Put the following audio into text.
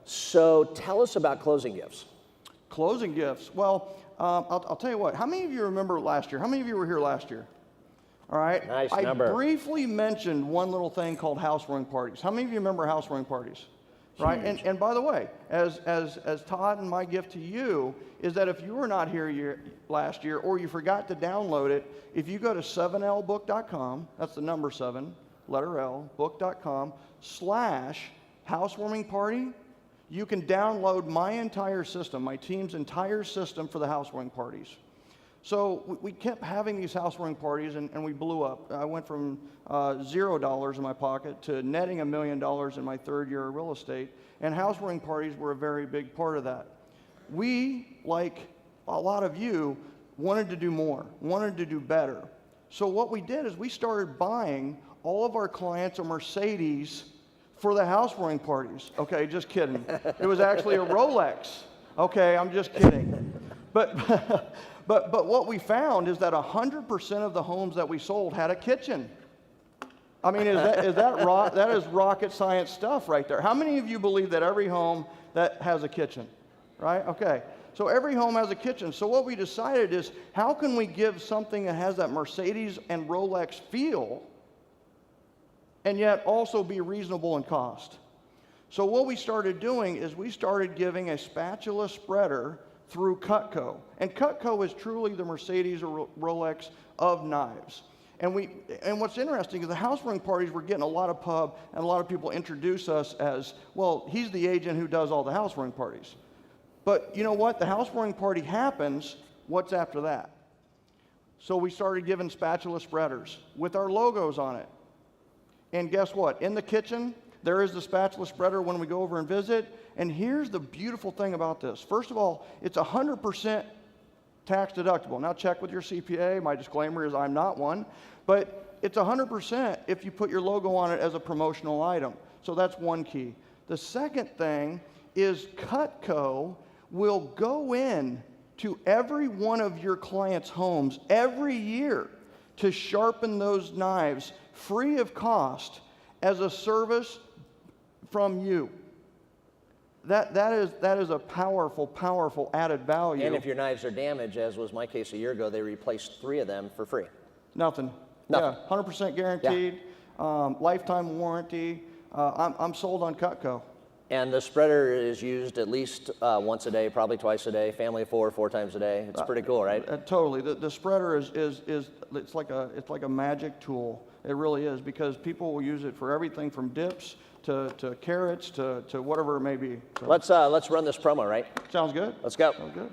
So tell us about closing gifts. Closing gifts. Well, I'll tell you what. How many of you remember last year? How many of you were here last year? All right. Nice I number. briefly mentioned one little thing called housewarming parties. How many of you remember housewarming parties? Right. And by the way, as Todd, and my gift to you is that if you were not here last year or you forgot to download it, if you go to 7lbook.com, that's the number 7, letter L, book.com/housewarming party, you can download my entire system, my team's entire system for the housewarming parties. So we kept having these housewarming parties, and we blew up. I went from $0 in my pocket to netting $1 million in my third year of real estate, and housewarming parties were a very big part of that. We, like a lot of you, wanted to do more, wanted to do better. So what we did is we started buying all of our clients a Mercedes for the housewarming parties. Okay, just kidding. It was actually a Rolex. Okay, I'm just kidding. But what we found is that 100% of the homes that we sold had a kitchen. I mean, that is rocket science stuff right there. How many of you believe that every home that has a kitchen, right? Okay, so every home has a kitchen. So what we decided is, how can we give something that has that Mercedes and Rolex feel and yet also be reasonable in cost? So what we started doing is we started giving a spatula spreader through Cutco. And Cutco is truly the Mercedes or Rolex of knives. And what's interesting is the housewarming parties were getting a lot of pub, and a lot of people introduce us as, well, he's the agent who does all the housewarming parties. But you know what? The housewarming party happens, what's after that? So we started giving spatula spreaders with our logos on it. And guess what? In the kitchen, there is the spatula spreader when we go over and visit. And here's the beautiful thing about this. First of all, it's 100% tax deductible. Now check with your CPA. My disclaimer is I'm not one. But it's 100% if you put your logo on it as a promotional item. So that's one key. The second thing is Cutco will go in to every one of your clients' homes every year to sharpen those knives free of cost as a service from you. That is a powerful, powerful added value. And if your knives are damaged, as was my case a year ago, they replaced 3 of them for free. Nothing. Yeah, 100% guaranteed, lifetime warranty. I'm sold on Cutco. And the spreader is used at least once a day, probably twice a day, family of 4 times a day. It's pretty cool, right? Totally. The spreader is it's like a magic tool. It really is, because people will use it for everything from dips to carrots to whatever it may be. So. Let's run this promo, right? Sounds good. Let's go. Sounds good.